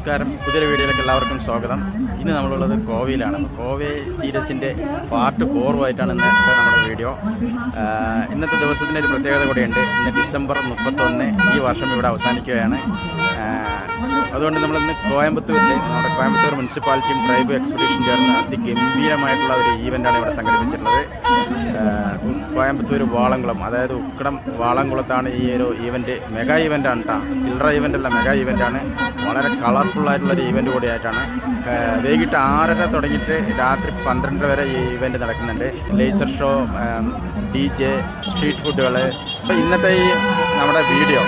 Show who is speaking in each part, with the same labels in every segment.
Speaker 1: നമസ്കാരം, പുതിയൊരു വീഡിയോയിലേക്ക് എല്ലാവർക്കും സ്വാഗതം. ഇന്ന് നമ്മളുള്ളത് കോവയിലാണ്. കോവൈ സീരീസിൻ്റെ പാർട്ട് 4 ഇന്നത്തെ നമ്മുടെ വീഡിയോ. ഇന്നത്തെ ദിവസത്തിൻ്റെ ഒരു പ്രത്യേകത കൂടിയുണ്ട്. ഇന്ന് ഡിസംബർ 31 ഈ വർഷം ഇവിടെ അവസാനിക്കുകയാണ്. അതുകൊണ്ട് നമ്മളിന്ന് കോയമ്പത്തൂരിൽ നമ്മുടെ കോയമ്പത്തൂർ മുനിസിപ്പാലിറ്റിയും ട്രൈബ് എക്സ്പെഡിഷൻ ചേർന്ന് അതിഗംഭീരമായിട്ടുള്ള ഒരു ഈവൻ്റാണ് ഇവിടെ സംഘടിപ്പിച്ചിട്ടുള്ളത്. കോയമ്പത്തൂർ വാളംകുളം, അതായത് ഉക്കടം വാളംകുളത്താണ് ഈ ഒരു ഈവൻറ്റ്. മെഗാ ഈവൻ്റാണ് കേട്ടോ, ചില്ലറ ഈവൻ്റല്ല, മെഗാ ഈവൻ്റാണ്. വളരെ കളർഫുള്ളായിട്ടുള്ളൊരു ഈവൻ്റ് കൂടിയായിട്ടാണ്. വൈകിട്ട് 6:30 തുടങ്ങിയിട്ട് രാത്രി 12 വരെ ഈ ഈവൻ്റ് നടക്കുന്നുണ്ട്. ലേസർ ഷോ, DJ, സ്ട്രീറ്റ് ഫുഡുകൾ. അപ്പോൾ ഇന്നത്തെ ഈ നമ്മുടെ വീഡിയോ,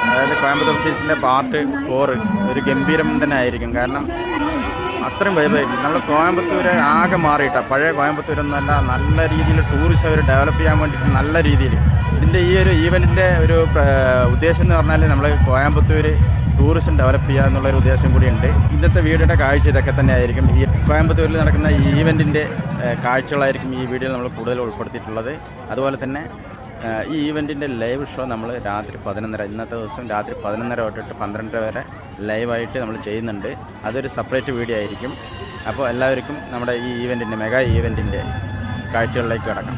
Speaker 1: അതായത് കോയമ്പത്തൂർ സീരീസിൻ്റെ പാർട്ട് 4 ഒരു ഗംഭീരം തന്നെ ആയിരിക്കും. കാരണം അത്രയും വൈബായിരിക്കും. നമ്മൾ കോയമ്പത്തൂർ ആകെ മാറിയിട്ടാണ്. പഴയ കോയമ്പത്തൂരൊന്നുമല്ല, നല്ല രീതിയിൽ ടൂറിസം അവർ ഡെവലപ്പ് ചെയ്യാൻ വേണ്ടിയിട്ട് നല്ല രീതിയിൽ ഇതിൻ്റെ ഈ ഒരു ഈവൻറ്റിൻ്റെ ഒരു ഉദ്ദേശം എന്ന് പറഞ്ഞാൽ നമ്മൾ കോയമ്പത്തൂർ ടൂറിസം ഡെവലപ്പ് ചെയ്യുക എന്നുള്ളൊരു ഉദ്ദേശം കൂടിയുണ്ട്. ഇന്നത്തെ വീഡിയോയുടെ കാഴ്ച ഇതൊക്കെ തന്നെ ആയിരിക്കും. ഈ കോയമ്പത്തൂരിൽ നടക്കുന്ന ഈ ഈവൻറ്റിൻ്റെ കാഴ്ചകളായിരിക്കും ഈ വീഡിയോയിൽ നമ്മൾ കൂടുതൽ ഉൾപ്പെടുത്തിയിട്ടുള്ളത്. അതുപോലെ തന്നെ ഈ ഈവൻറ്റിൻ്റെ ലൈവ് ഷോ നമ്മൾ രാത്രി 11:30, ഇന്നത്തെ ദിവസം രാത്രി 11:30 തൊട്ടിട്ട് 12 വരെ ലൈവായിട്ട് നമ്മൾ ചെയ്യുന്നുണ്ട്. അതൊരു സെപ്പറേറ്റ് വീഡിയോ ആയിരിക്കും. അപ്പോൾ എല്ലാവർക്കും നമ്മുടെ ഈ ഈവൻറ്റിൻ്റെ, മെഗാ ഈവൻറ്റിൻ്റെ കാഴ്ചകളിലേക്ക് കിടക്കാം.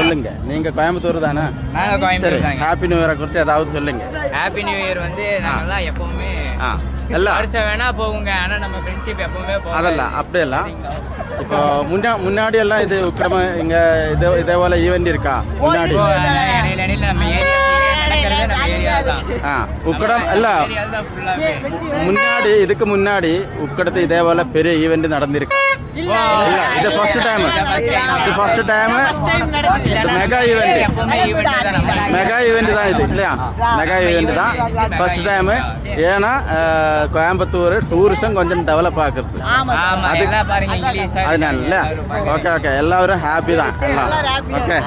Speaker 1: சொல்லுங்க, நீங்க கோயம்புத்தூர் தானே?
Speaker 2: நாங்க கோயம்புத்தூர் தாங்க.
Speaker 1: ஹாப்பி நியூ இயரை குறித்து ஏதாவது சொல்லுங்க.
Speaker 2: ஹாப்பி நியூ இயர் வந்து நாங்கலாம் எப்பவுமே எல்லாம் வருஷம் வேணா போவோங்க. ஆனா நம்ம ஃப்ரெண்ட்ஷிப் எப்பவுமே போவோம். அதெல்லாம்
Speaker 1: அப்படியல்ல. இப்போ முன்னாடி எல்லாம் இது உக்கிரம இங்க இதேപോലെ ஈவென்ட் இருக்கா? முன்னாடி
Speaker 2: இடையில நம்ம ஏரியா நடக்கிறது நம்ம ஏரியா தான்.
Speaker 1: உக்கடம் இல்ல, முன்னாடி இதுக்கு முன்னாடி உக்கடத்து இதேപോലെ பெரிய ஈவென்ட் நடந்திருக்கு. இல்ல, இது ஃபர்ஸ்ட் டைம். இது first time mega event. Mega event தான் இது இல்லையா? மெகா ஈவென்ட் தான் ஃபர்ஸ்ட் டைம். ஏன்னா கோயம்புத்தூர் டூரிசம் கொஞ்சம் டெவலப் ஆகுறது அதனால ஓகே ஓகே எல்லாரும் ஹாப்பி தான் எல்லாம் ஓகே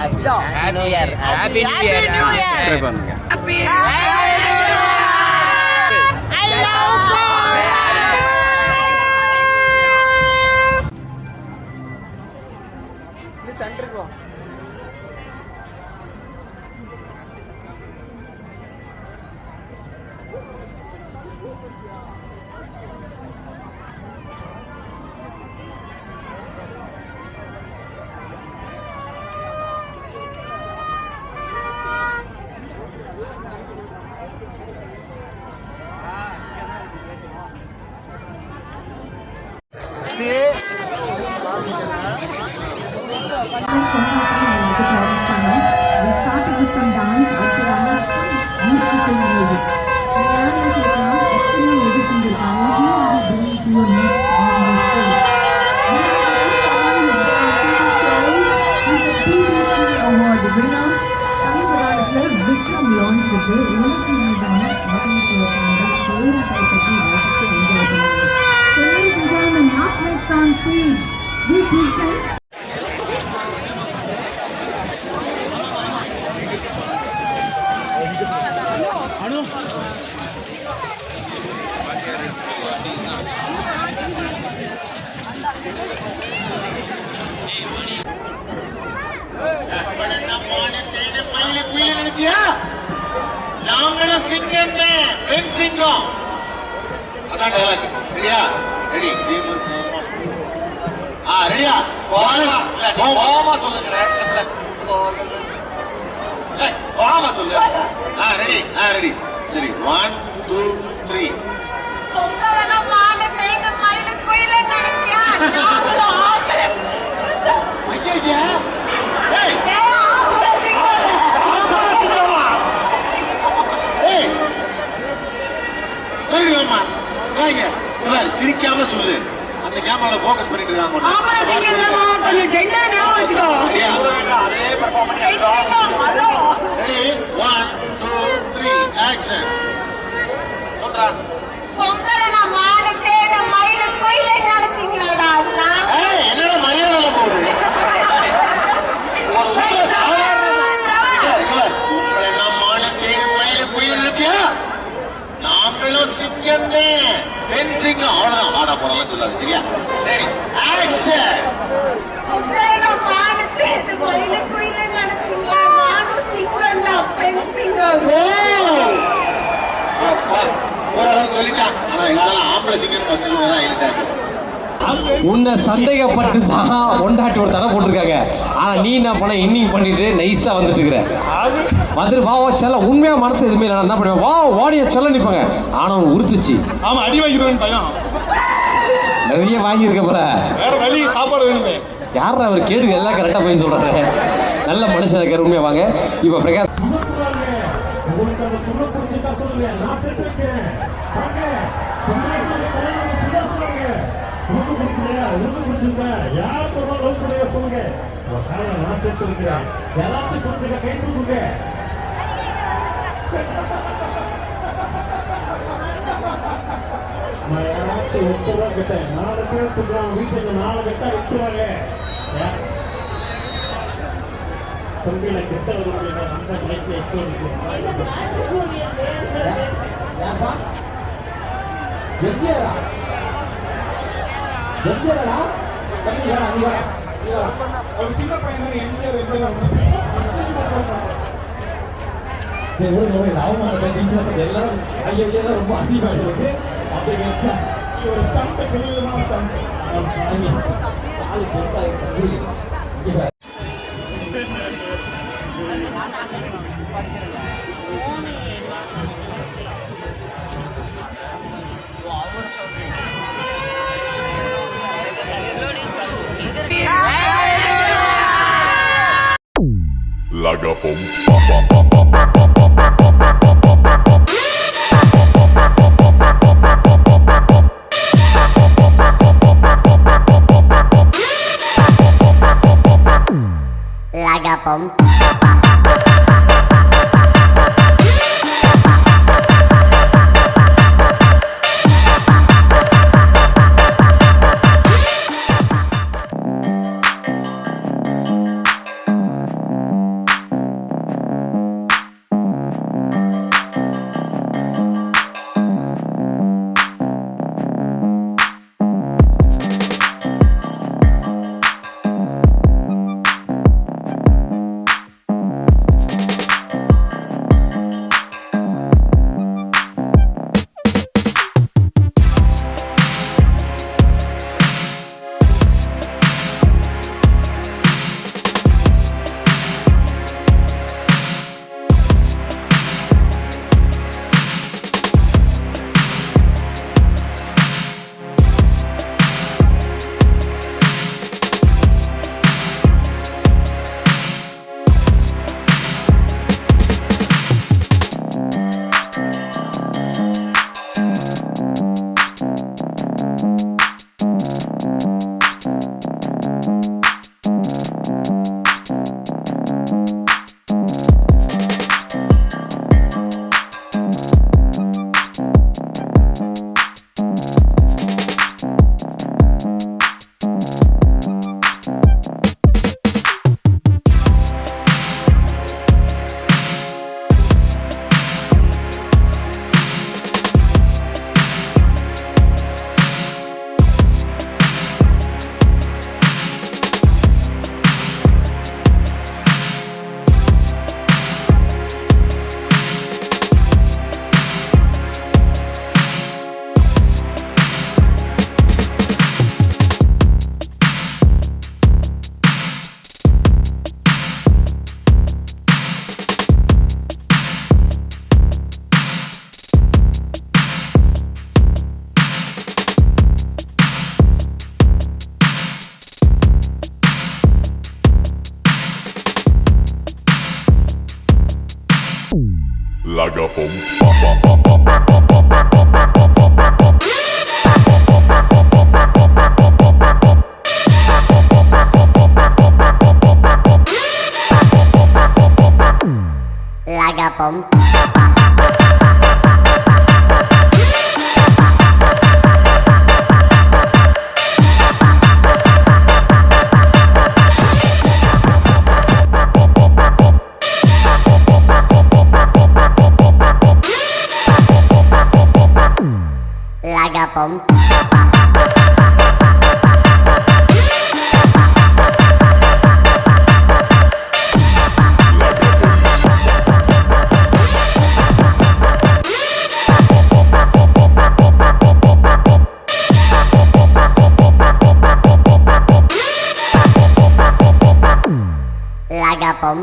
Speaker 3: நாங்களும் சிங்கம் பெண் சிங்கம் அதான் டைலாக் ரெடியா ரெடி ரெடியா கோமா சொல்லுங்க கோமா சொல்லு ரெடி ரெடி சரி 1 2 3 சிரிக்காம சொல்லு அந்த கேமரால போக்கஸ் பண்ணிட்டு இருக்காங்க அதே பெர்ஃபார்ம் ரெடி 1 2 3 ஆக்ஷன் சொல்றா என்னடா மரியாதை போகுது நாங்களும் சிங்கம் பெண் சிங்கம் அவ்வளவுதான் ஆடா போறலாம் சொல்லாது சரியா ரெடி ஆக்ஷன் சொல்லிட்டான் ஆனா இதெல்லாம் ஆம்பளை சிங்கம் ஃபர்ஸ்ட் தான் எழுதிட்டாங்க
Speaker 4: உன்னை சந்தேகப்பட்டு தான் கொண்டாட்டி ஒரு தடை போட்டிருக்காங்க. ஆனால் நீ என்ன பண்ண இன்னிங் பண்ணிட்டு நைஸாக வந்துட்டு இருக்கிற வந்துட்டு வா செல்ல உண்மையாக மனசு எதுவுமே இல்லை என்ன பண்ணுவேன் வா வாடிய சொல்ல நிற்பாங்க. ஆனால் உறுத்துச்சு
Speaker 5: ஆமாம் அடி வாங்கிடுவேன் பையன்
Speaker 4: நிறைய வாங்கியிருக்க போல
Speaker 5: வேற வழி சாப்பாடு வேணுமே
Speaker 4: யார் அவர் கேட்டுக்க எல்லாம் கரெக்டாக போய் சொல்கிறாரு. நல்ல மனுஷன் இருக்கார் உண்மையாக வாங்க. இப்போ பிரகாஷ்
Speaker 6: வீட்டுல 4 கட்டா விட்டுருவாங்க பொங்கல கெட்ட வருவாங்க அந்த மைக்ல சின்ன பையன் எல்லாரும் ஐயெல்லாம் ரொம்ப அதிகமாக இருக்கு அப்படிங்கிற ஒரு ஸ்டண்ட் பெரியமான stunt
Speaker 7: Lagapom Lagapom. Lagapom. Lagapom.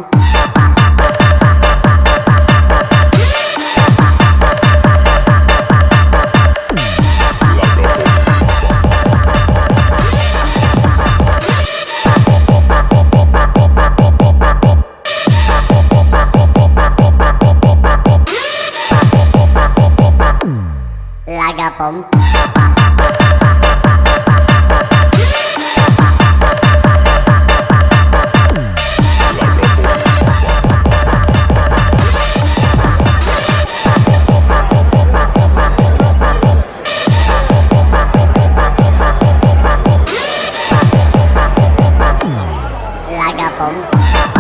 Speaker 7: Lagapom. Lagapom.